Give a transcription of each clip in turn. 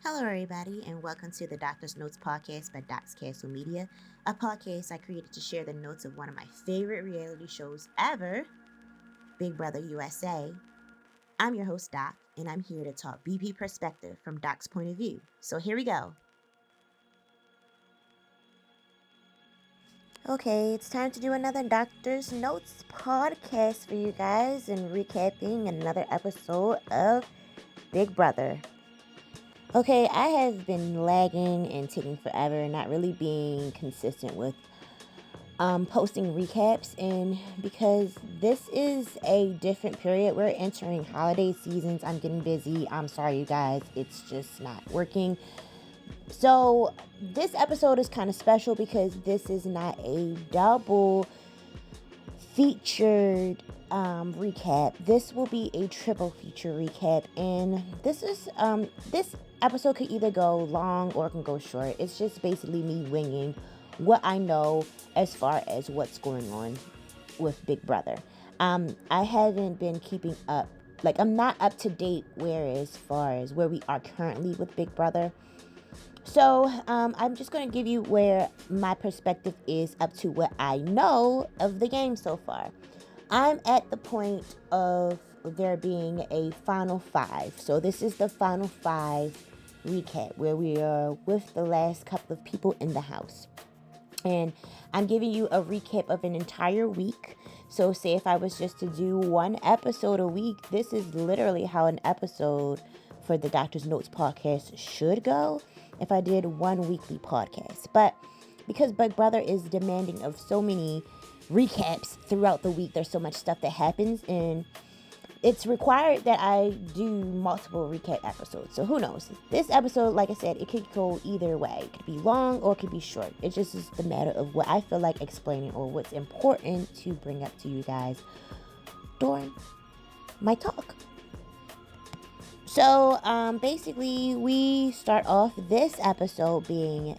Hello, everybody, and welcome to the Doctor's Notes podcast by Doc's Castle Media, a podcast I created to share the notes of one of my favorite reality shows ever, Big Brother USA. I'm your host, Doc, and I'm here to talk BP perspective from Doc's point of view. So here we go. Okay, it's time to do another Doctor's Notes podcast for you guys and recapping another episode of Big Brother. Okay, I have been lagging and taking forever and not really being consistent with posting recaps, and because this is a different period, we're entering holiday seasons. I'm getting busy. I'm sorry, you guys. It's just not working. So this episode is kind of special because this is not a double featured recap. This will be a triple feature recap, and this episode could either go long or it can go short. It's just basically me winging what I know as far as what's going on with Big Brother. I haven't been keeping up, like I'm not up to date as far as where we are currently with Big Brother. So I'm just going to give you where my perspective is up to what I know of the game so far. I'm at the point of there being a final five. So this is the final five recap where we are with the last couple of people in the house. And I'm giving you a recap of an entire week. So say if I was just to do one episode a week, this is literally how an episode for the Doctor's Notes podcast should go if I did one weekly podcast. But because Big Brother is demanding of so many recaps throughout the week, there's so much stuff that happens, and it's required that I do multiple recap episodes. So who knows? This episode, like I said, it could go either way. It could be long or it could be short. It just is the matter of what I feel like explaining or what's important to bring up to you guys during my talk. So basically, we start off this episode being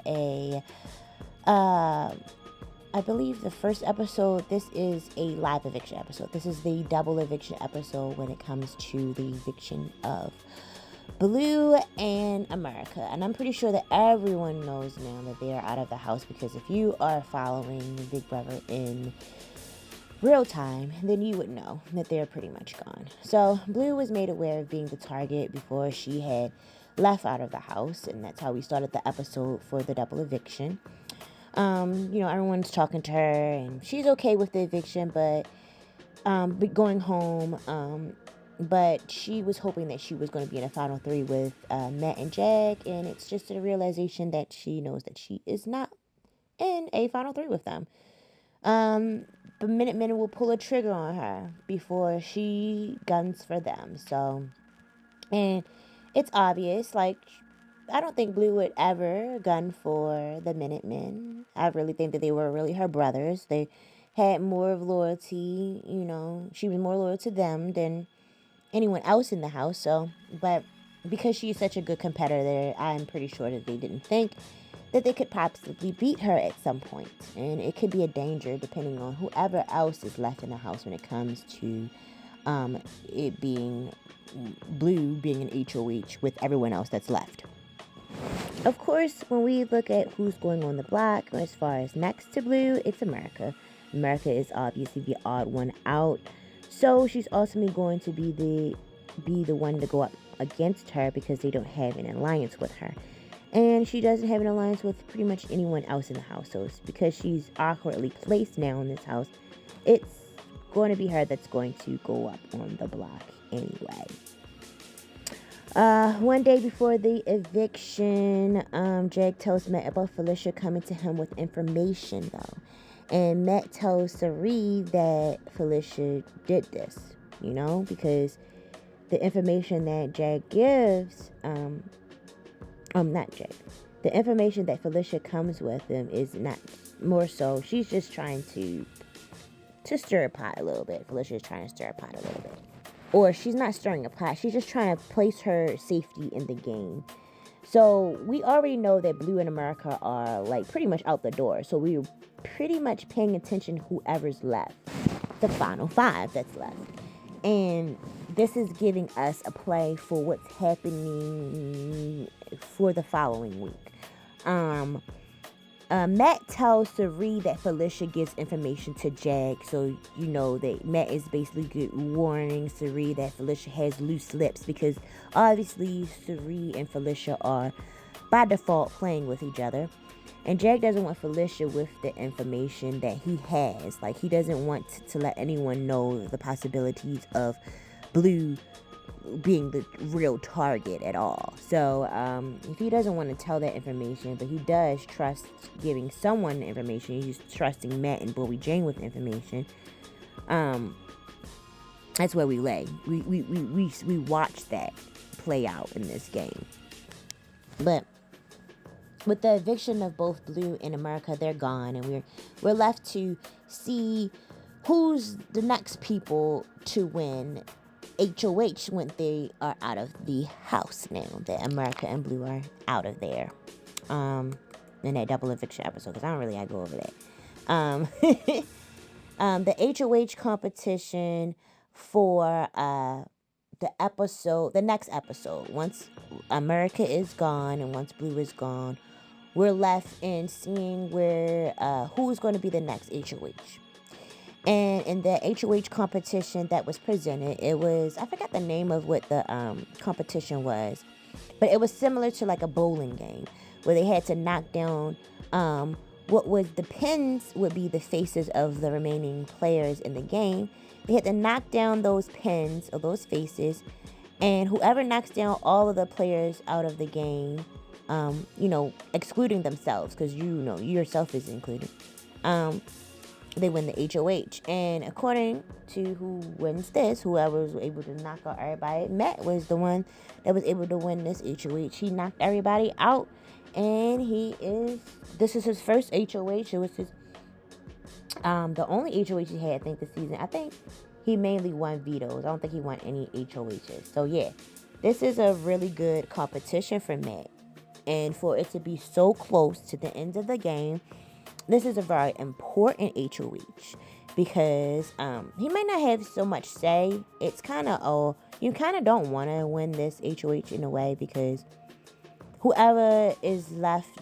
I believe the first episode, this is a live eviction episode. This is the double eviction episode when it comes to the eviction of Blue and America. And I'm pretty sure that everyone knows now that they are out of the house, because if you are following Big Brother in real time, then you would know that they're pretty much gone. So Blue was made aware of being the target before she had left out of the house, and that's how we started the episode for the double eviction. Everyone's talking to her, and she's okay with the eviction, but going home. But she was hoping that she was going to be in a final three with Matt and Jag, and it's just a realization that she knows that she is not in a final three with them. The Minutemen will pull a trigger on her before she guns for them. So, and it's obvious, like, I don't think Blue would ever gun for the Minutemen. I really think that they were really her brothers. They had more of loyalty, she was more loyal to them than anyone else in the house. So, but because she's such a good competitor, I'm pretty sure that they didn't think that they could possibly beat her at some point. And it could be a danger depending on whoever else is left in the house when it comes to it being Blue being an HOH with everyone else that's left. Of course, when we look at who's going on the block as far as next to Blue, it's America. America is obviously the odd one out. So she's ultimately going to be the one to go up against her because they don't have an alliance with her. And she doesn't have an alliance with pretty much anyone else in the house. So it's because she's awkwardly placed now in this house, it's going to be her that's going to go up on the block anyway. One day before the eviction, Jag tells Matt about Felicia coming to him with information, though. And Matt tells Sari that Felicia did this, because the information that Jag gives, not Jag. The information that Felicia comes with him is not, more so, she's just trying to stir a pot a little bit. Felicia is trying to stir a pot a little bit. Or she's not stirring a pot. She's just trying to place her safety in the game. So we already know that Blue and America are like pretty much out the door. So we're pretty much paying attention to whoever's left. The final five that's left. And this is giving us a play for what's happening for the following week. Matt tells Sari that Felicia gives information to Jag, so you know that Matt is basically warning Sari that Felicia has loose lips, because obviously Sari and Felicia are by default playing with each other, and Jag doesn't want Felicia with the information that he has. Like, he doesn't want to let anyone know the possibilities of Blue being the real target at all. So if he doesn't want to tell that information, but he does trust giving someone the information, he's trusting Matt and Bowie Jane with information, that's where we lay. We watch that play out in this game. But with the eviction of both Blue and America, they're gone, and we're left to see who's the next people to win HOH when they are out of the house now that America and Blue are out of there. In that double eviction episode, because I don't really gotta go over that. The HOH competition for the next episode, once America is gone and once Blue is gone, we're left in seeing where who's going to be the next HOH. And in the HOH competition that was presented, it was, I forgot the name of what the competition was, but it was similar to like a bowling game where they had to knock down what was the pins would be the faces of the remaining players in the game. They had to knock down those pins or those faces, and whoever knocks down all of the players out of the game, excluding themselves, because you yourself is included, they win the HOH. And according to who wins this, whoever was able to knock out everybody, Matt was the one that was able to win this HOH. He knocked everybody out, and this is his first HOH. It was his the only HOH he had, I think, this season. I think he mainly won vetoes. I don't think he won any HOHs. So yeah, this is a really good competition for Matt, and for it to be so close to the end of the game, this is a very important HOH, because he might not have so much say. It's kind of, you kind of don't want to win this HOH in a way, because whoever is left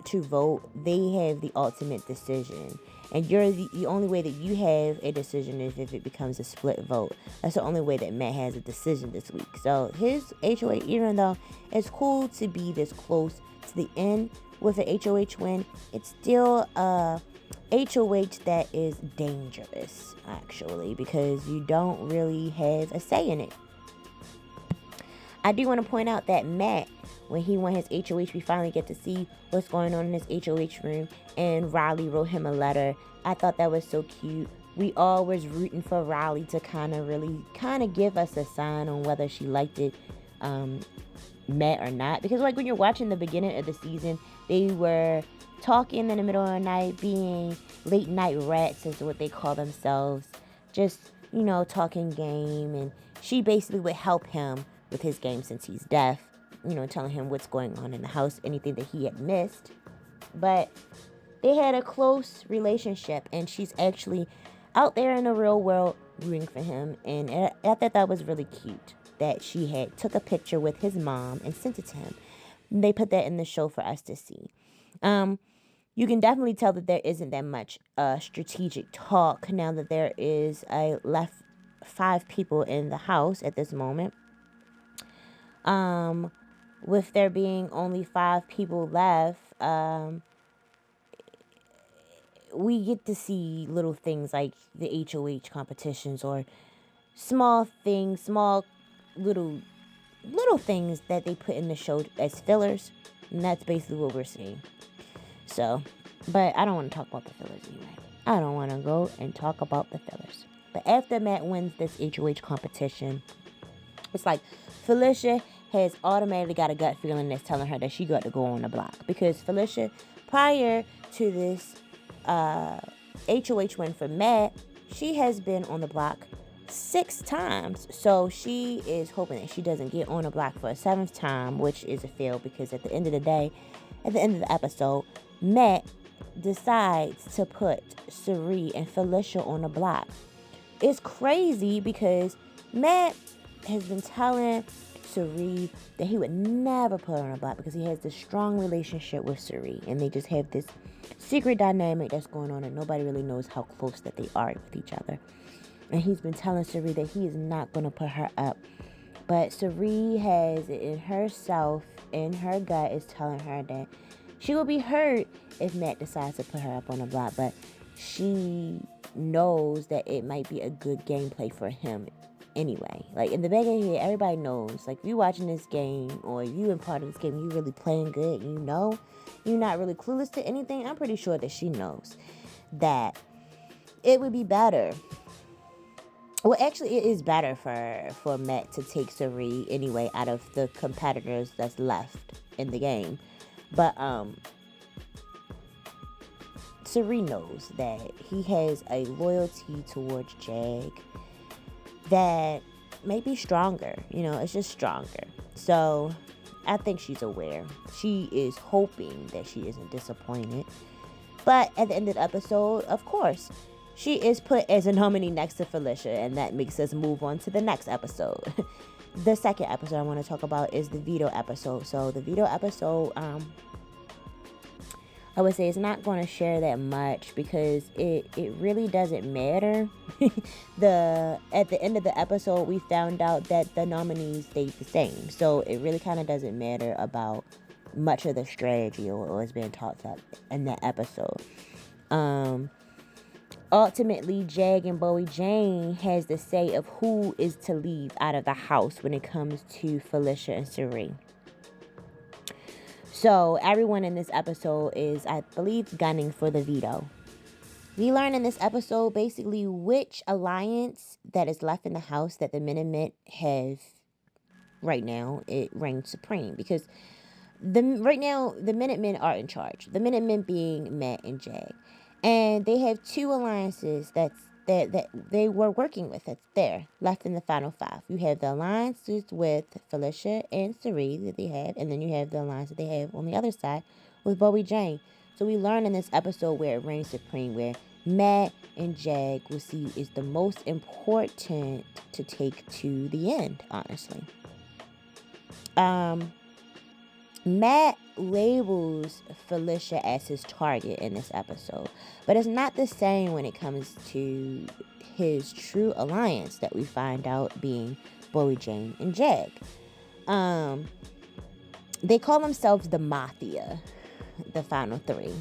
to vote, they have the ultimate decision. And the only way that you have a decision is if it becomes a split vote. That's the only way that Matt has a decision this week. So his HOH, even though it's cool to be this close to the end with an HOH win, it's still a HOH that is dangerous, actually, because you don't really have a say in it. I do want to point out that Matt, when he won his HOH, we finally get to see what's going on in his HOH room, and Riley wrote him a letter. I thought that was so cute. We all was rooting for Riley to kind of give us a sign on whether she liked it, Matt or not. Because like when you're watching the beginning of the season, they were talking in the middle of the night, being late night rats is what they call themselves. Just, talking game, and she basically would help him with his game since he's deaf, telling him what's going on in the house, anything that he had missed. But they had a close relationship, and she's actually out there in the real world rooting for him. And I thought that was really cute that she had took a picture with his mom and sent it to him. And they put that in the show for us to see. You can definitely tell that there isn't that much strategic talk now that there is left 5 people in the house at this moment. With there being only 5 people left, we get to see little things like the HOH competitions, or small little things that they put in the show as fillers, and that's basically what we're seeing. So, but I don't want to talk about the fillers anyway. I don't want to go and talk about the fillers. But after Matt wins this HOH competition, it's like Felicia has automatically got a gut feeling that's telling her that she got to go on the block. Because Felicia, prior to this HOH win for Matt, she has been on the block 6 times. So she is hoping that she doesn't get on the block for a 7th time, which is a fail, because at the end of the day, at the end of the episode, Matt decides to put Sari and Felicia on the block. It's crazy because Matt has been telling Suri that he would never put her on a block because he has this strong relationship with Suri, and they just have this secret dynamic that's going on, and nobody really knows how close that they are with each other. And he's been telling Suri that he is not going to put her up. But Suri has it in herself, in her gut, is telling her that she will be hurt if Matt decides to put her up on the block. But she knows that it might be a good gameplay for him anyway. Like, in the back of your head, everybody knows. Like, if you watching this game, or you in part of this game, you really playing good, you know, you're not really clueless to anything, I'm pretty sure that she knows that it would be better. Well, actually, it is better for Matt to take Suri anyway out of the competitors that's left in the game. But Suri knows that he has a loyalty towards Jag that may be stronger. You know, it's just stronger. So I think she's aware. She is hoping that she isn't disappointed. But at the end of the episode, of course, she is put as a nominee next to Felicia, and that makes us move on to the next episode. The second episode I want to talk about is the veto episode. So the veto episode, I would say it's not going to share that much because it really doesn't matter. At the end of the episode, we found out that the nominees stayed the same. So it really kind of doesn't matter about much of the strategy or what's being talked about in that episode. Ultimately, Jag and Bowie Jane has the say of who is to leave out of the house when it comes to Felicia and Suri. So everyone in this episode is, I believe, gunning for the veto. We learn in this episode basically which alliance that is left in the house that the Minutemen have right now. It reigns supreme because right now the Minutemen are in charge. The Minutemen being Matt and Jag. And they have two alliances that they were working with that's there, left in the final five. You have the alliances with Felicia and Suri that they have, and then you have the alliance that they have on the other side with Bowie Jane. So we learn in this episode where it reigns supreme, where Matt and Jag will see is the most important to take to the end, honestly. Matt labels Felicia as his target in this episode, but it's not the same when it comes to his true alliance that we find out being Bowie Jane and Jag. They call themselves the Mafia, the final three,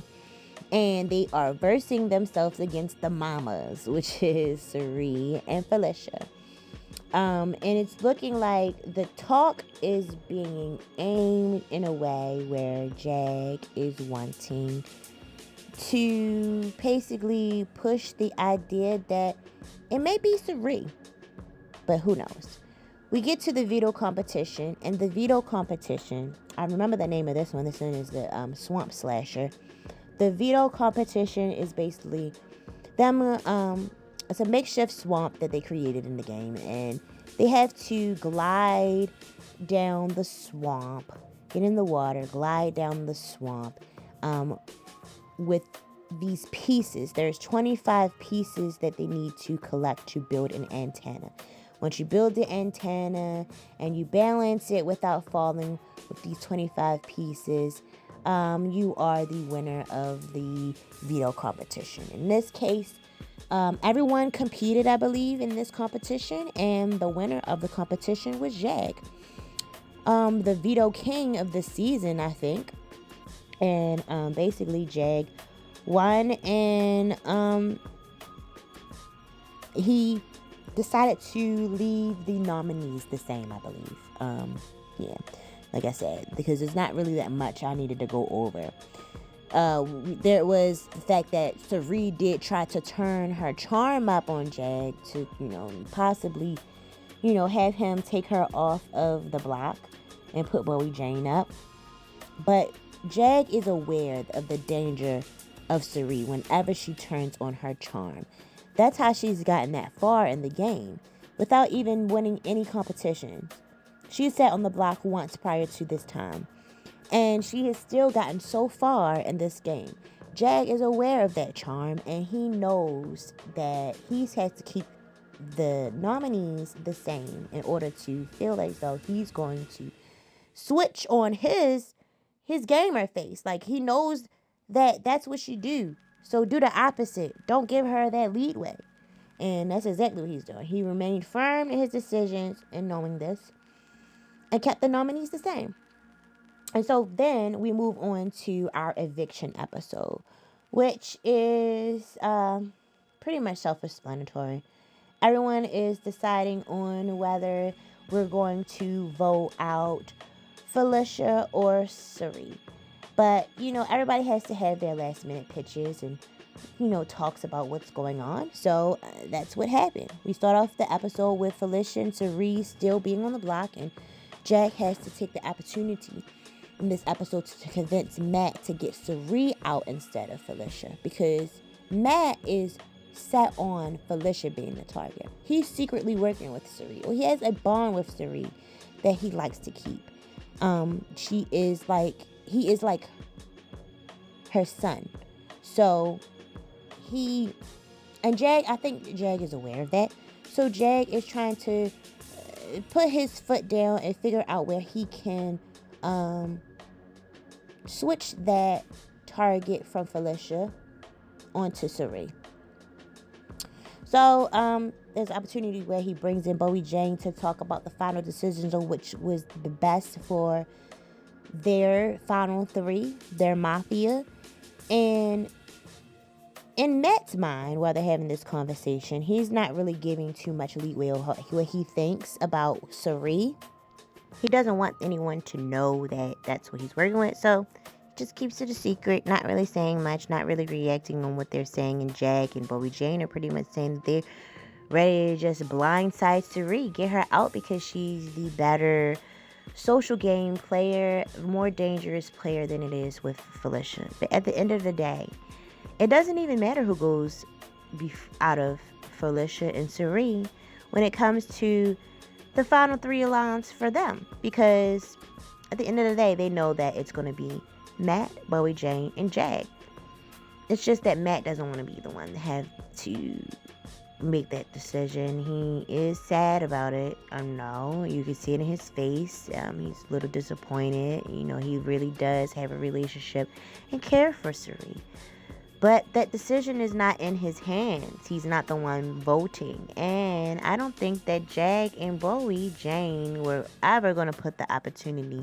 and they are versing themselves against the Mamas, which is Suri and Felicia. And it's looking like the talk is being aimed in a way where Jag is wanting to basically push the idea that it may be Suri, but who knows. We get to the veto competition, and the veto competition, I remember the name of this one. This one is the Swamp Slasher. The veto competition is basically them. It's a makeshift swamp that they created in the game, and they have to glide down the swamp, get in the water, glide down the swamp with these pieces. There's 25 pieces that they need to collect to build an antenna. Once you build the antenna and you balance it without falling with these 25 pieces, you are the winner of the veto competition. In this case, everyone competed, I believe, in this competition, and the winner of the competition was Jag. The veto king of the season, I think. And basically, Jag won, and he decided to leave the nominees the same, I believe. Yeah, like I said, because there's not really that much I needed to go over. There was the fact that Suri did try to turn her charm up on Jag to, possibly, have him take her off of the block and put Bowie Jane up. But Jag is aware of the danger of Suri whenever she turns on her charm. That's how she's gotten that far in the game without even winning any competition. She sat on the block once prior to this time, and she has still gotten so far in this game. Jag is aware of that charm, and he knows that he has to keep the nominees the same in order to feel as though he's going to switch on his gamer face. Like, he knows that that's what she do. So do the opposite. Don't give her that leadway. And that's exactly what he's doing. He remained firm in his decisions in knowing this and kept the nominees the same. And so then we move on to our eviction episode, which is pretty much self-explanatory. Everyone is deciding on whether we're going to vote out Felicia or Suri. But, everybody has to have their last minute pitches and, talks about what's going on. So that's what happened. We start off the episode with Felicia and Suri still being on the block, and Jack has to take the opportunity in this episode to convince Matt to get Suri out instead of Felicia, because Matt is set on Felicia being the target. He's secretly working with Suri. Well, he has a bond with Suri that he likes to keep. He is like her son. So I think Jag is aware of that. So Jag is trying to put his foot down and figure out where he can switch that target from Felicia onto Suri. So there's an opportunity where he brings in Bowie Jane to talk about the final decisions on which was the best for their final three, their mafia. And in Matt's mind, while they're having this conversation, he's not really giving too much leeway on what he thinks about Suri. He doesn't want anyone to know that that's what he's working with, so just keeps it a secret, not really saying much, not really reacting on what they're saying. And Jag and Bowie Jane are pretty much saying that they're ready to just blindside Suri, get her out because she's the better social game player, more dangerous player than it is with Felicia. But at the end of the day, it doesn't even matter who goes out of Felicia and Suri when it comes to the final three alliance for them, because at the end of the day, they know that it's going to be Matt, Bowie Jane, and Jag. It's just that Matt doesn't want to be the one to have to make that decision. He is sad about it. I know, you can see it in his face. He's a little disappointed. He really does have a relationship and care for Suri. But that decision is not in his hands. He's not the one voting. And I don't think that Jag and Bowie Jane were ever going to put the opportunity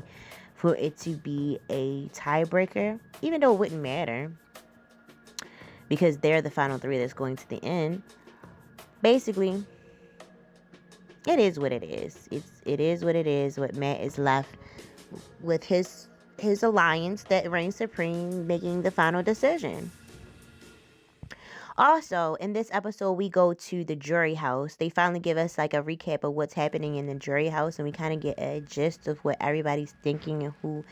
for it to be a tiebreaker, even though it wouldn't matter, because they're the final three that's going to the end. Basically, it is what it is. It is what it is. What Matt is left with his alliance that reigns supreme, making the final decision. Also, in this episode, we go to the jury house. They finally give us like a recap of what's happening in the jury house, and we kind of get a gist of what everybody's thinking and who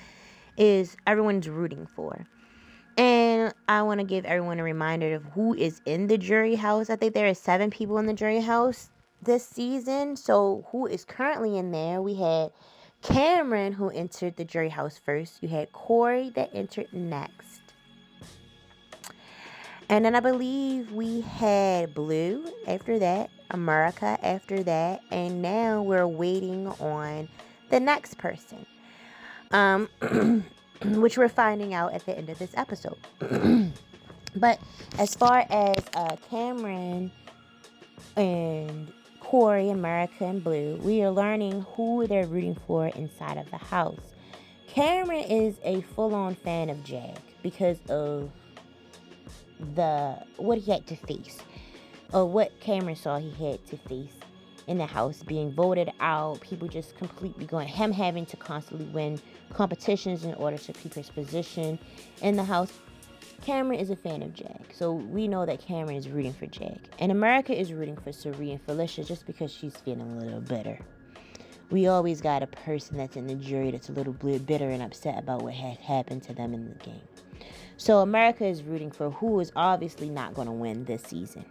is everyone's rooting for. And I want to give everyone a reminder of who is in the jury house. I think there are 7 people in the jury house this season. So who is currently in there? We had Cameron, who entered the jury house first. You had Corey that entered next. And then I believe we had Blue after that, America after that, and now we're waiting on the next person, which we're finding out at the end of this episode. But as far as Cameron and Corey, America, and Blue, we are learning who they're rooting for inside of the house. Cameron is a full-on fan of Jag because of what he had to face, or what Cameron saw he had to face in the house, being voted out, people just completely going, him having to constantly win competitions in order to keep his position in the house. Cameron is a fan of Jag, so we know that Cameron is rooting for Jag, and America is rooting for Suri and Felicia just because she's feeling a little bitter. We always got a person that's in the jury that's a little bitter and upset about what had happened to them in the game. So America is rooting for who is obviously not going to win this season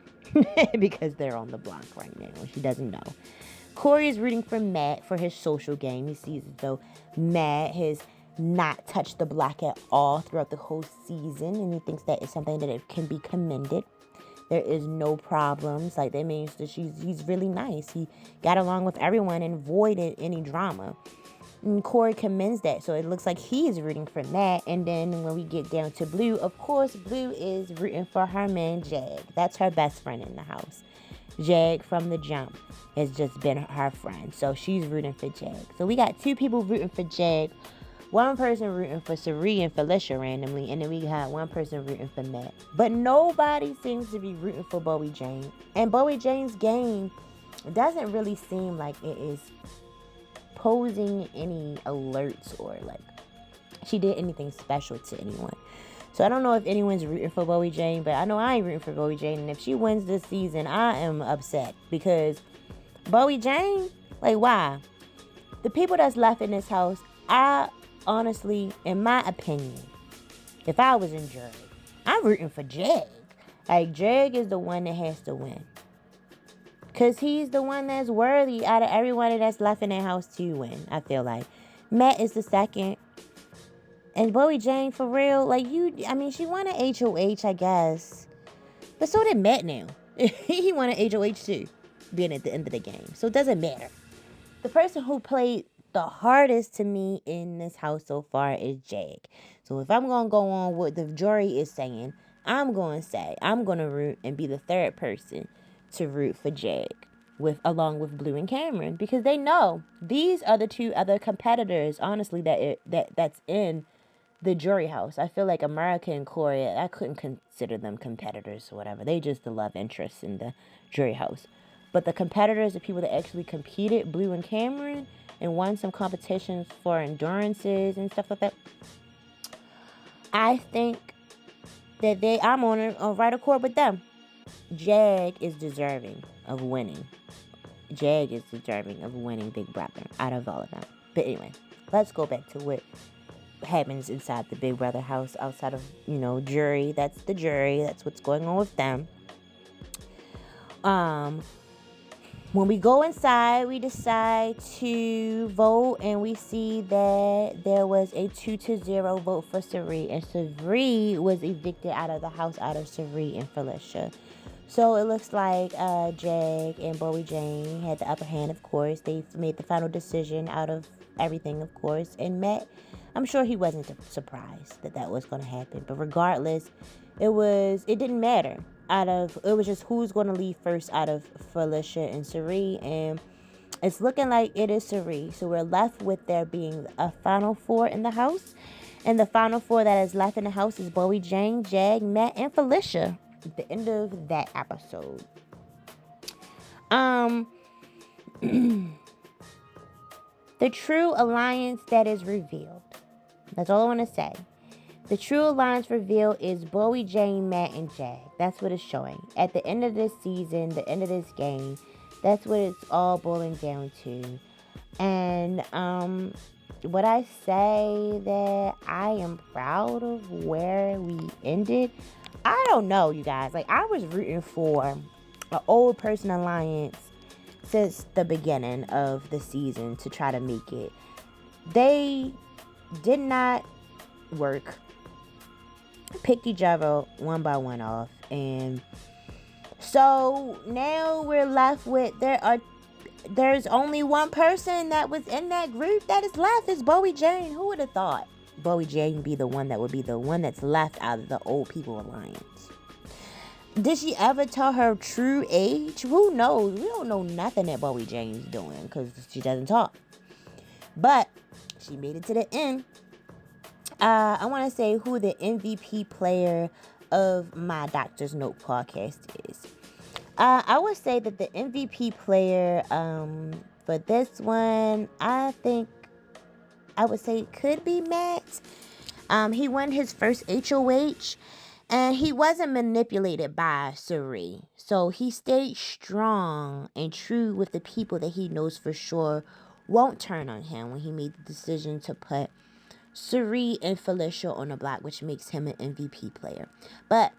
because they're on the block right now. She doesn't know. Corey is rooting for Matt for his social game. He sees as though Matt has not touched the block at all throughout the whole season, and he thinks that is something that it can be commended. There is no problems. Like, that means that he's really nice. He got along with everyone and avoided any drama. And Corey commends that. So it looks like he's rooting for Matt. And then when we get down to Blue, of course, Blue is rooting for her man, Jag. That's her best friend in the house. Jag from the jump has just been her friend. So she's rooting for Jag. So we got two people rooting for Jag. One person rooting for Sari and Felicia randomly. And then we got one person rooting for Matt. But nobody seems to be rooting for Bowie Jane. And Bowie Jane's game doesn't really seem like it is posing any alerts or like she did anything special to anyone. So I don't know if anyone's rooting for Bowie Jane, but I know I ain't rooting for Bowie Jane. And if she wins this season, I am upset because Bowie Jane, like, why? The people that's left in this house, I honestly, in my opinion, if I was in jury, I'm rooting for Jag. Like, Jag is the one that has to win. Because he's the one that's worthy out of everyone that's left in that house to win, I feel like. Matt is the second. And Bowie Jane, for real, like, she won an HOH, I guess. But so did Matt now. He won an HOH too, being at the end of the game. So it doesn't matter. The person who played the hardest to me in this house so far is Jag. So if I'm going to go on what the jury is saying, I'm going to root and be the third person to root for Jag along with Blue and Cameron, because they know these are the two other competitors, honestly, that's in the jury house. I feel like America and Corey, I couldn't consider them competitors or whatever. They just the love interests in the jury house. But the competitors, the people that actually competed, Blue and Cameron, and won some competitions for endurances and stuff like that, I think that I'm on right accord with them. Jag is deserving of winning. Jag is deserving of winning Big Brother out of all of them. But anyway, let's go back to what happens inside the Big Brother house outside of, jury. That's the jury. That's what's going on with them. When we go inside, we decide to vote, and we see that there was a 2-0 vote for Sari, and Sari was evicted out of the house out of Sari and Felicia. So it looks like Jag and Bowie Jane had the upper hand, of course. They made the final decision out of everything, of course. And Matt, I'm sure he wasn't surprised that was going to happen. But regardless, it didn't matter. It was just who's going to leave first out of Felicia and Sari. And it's looking like it is Sari. So we're left with there being a final four in the house. And the final four that is left in the house is Bowie Jane, Jag, Matt, and Felicia. At the end of that episode. The true alliance that is revealed. That's all I want to say. The true alliance revealed is Bowie, Jane, Matt, and Jag. That's what it's showing. At the end of this season, the end of this game, that's what it's all boiling down to. And would I say that I am proud of where we ended? I don't know, you guys. Like, I was rooting for an old person alliance since the beginning of the season to try to make it. They did not work. Picked each other one by one off. And so now we're left with there's only one person that was in that group that is left is Bowie Jane. Who would have thought Bowie Jane be the one that would be the one that's left out of the old people alliance? Did she ever tell her true age? Who knows? We don't know nothing that Bowie Jane's doing because she doesn't talk. But she made it to the end. I want to say who the MVP player of my Doctor's Note podcast is. I would say that the MVP player for this one, I think I would say could be Matt. He won his first HOH, and he wasn't manipulated by Sari. So he stayed strong and true with the people that he knows for sure won't turn on him when he made the decision to put Sari and Felicia on the block, which makes him an MVP player. But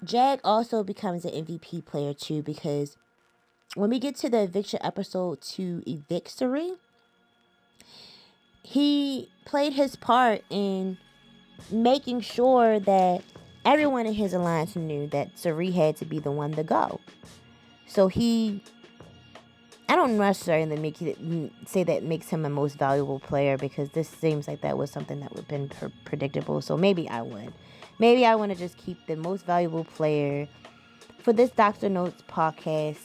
Jag also becomes an MVP player too, because when we get to the eviction episode to evict Sari, he played his part in making sure that everyone in his alliance knew that Suri had to be the one to go. So I don't necessarily say that makes him a most valuable player, because this seems like that was something that would have been predictable. So maybe I would. Maybe I want to just keep the most valuable player for this Dr. Notes podcast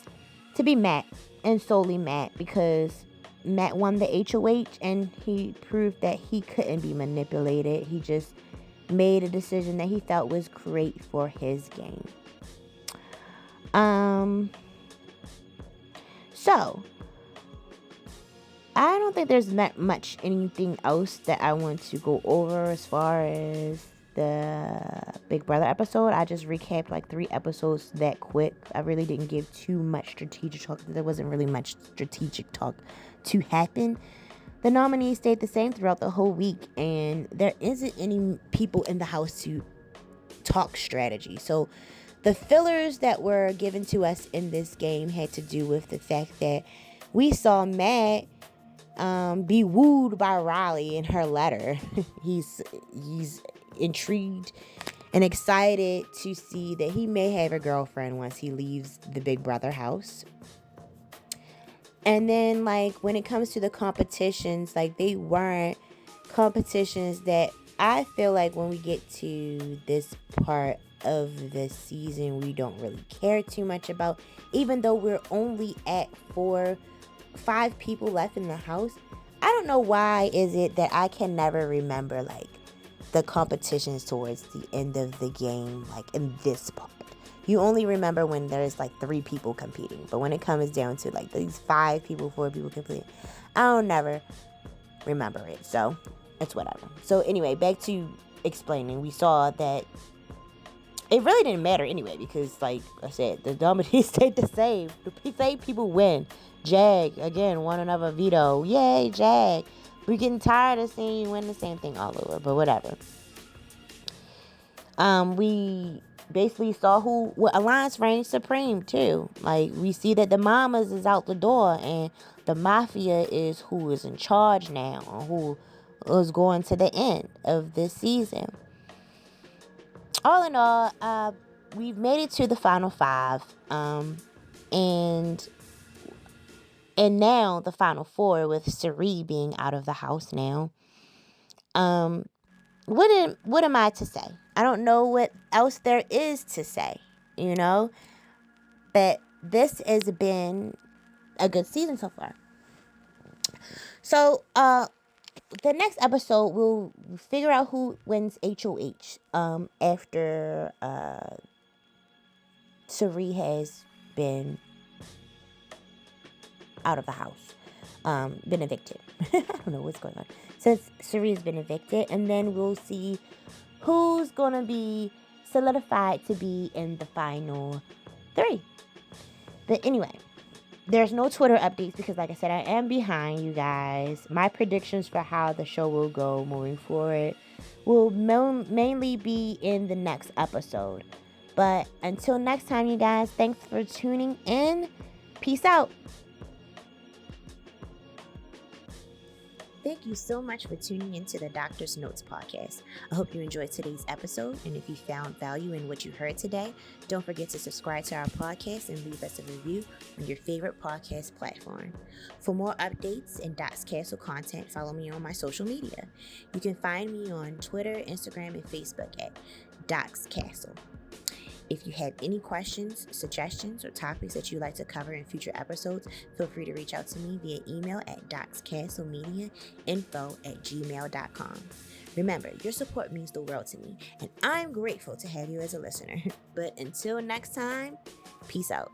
to be Matt, and solely Matt, because Matt won the HOH and he proved that he couldn't be manipulated. He just made a decision that he felt was great for his game. So I don't think there's much anything else that I want to go over as far as the Big Brother episode. I just recapped like 3 episodes that quick. I really didn't give too much strategic talk. There wasn't really much strategic talk to happen. The nominees stayed the same throughout the whole week, and there isn't any people in the house to talk strategy. So the fillers that were given to us in this game had to do with the fact that we saw Matt be wooed by Riley in her letter. He's intrigued and excited to see that he may have a girlfriend once he leaves the Big Brother house. And then, like, when it comes to the competitions, like, they weren't competitions that I feel like when we get to this part of the season, we don't really care too much about. Even though we're only at 5 people left in the house, I don't know why is it that I can never remember, like, the competitions towards the end of the game, like, in this part. You only remember when there's like 3 people competing. But when it comes down to like these 5 people, 4 people competing, I don't never remember it. So it's whatever. So anyway, back to explaining. We saw that it really didn't matter anyway, because like I said, the nominees stayed the same. The same people win. Jag, again, won another veto. Yay, Jag. We're getting tired of seeing you win the same thing all over, but whatever. We basically saw what alliance reigned supreme too. Like, we see that the mamas is out the door, and the mafia is who is in charge now, or who is going to the end of this season. All in all, we've made it to the final 5, and now the final 4, with Suri being out of the house now. What am I to say? I don't know what else there is to say, but this has been a good season so far. So, the next episode, we'll figure out who wins HOH, after, Suri has been out of the house, been evicted. I don't know what's going on. Since Suri has been evicted, and then we'll see who's going to be solidified to be in the final 3. But anyway, there's no Twitter updates because, like I said, I am behind, you guys. My predictions for how the show will go moving forward will mainly be in the next episode. But until next time, you guys, thanks for tuning in. Peace out. Thank you so much for tuning into the Doctor's Notes podcast. I hope you enjoyed today's episode, and if you found value in what you heard today, don't forget to subscribe to our podcast and leave us a review on your favorite podcast platform. For more updates and Doc's Castle content, follow me on my social media. You can find me on Twitter, Instagram, and Facebook at Doc's Castle. If you have any questions, suggestions, or topics that you'd like to cover in future episodes, feel free to reach out to me via email at docscastlemediainfo@gmail.com. Remember, your support means the world to me, and I'm grateful to have you as a listener. But until next time, peace out.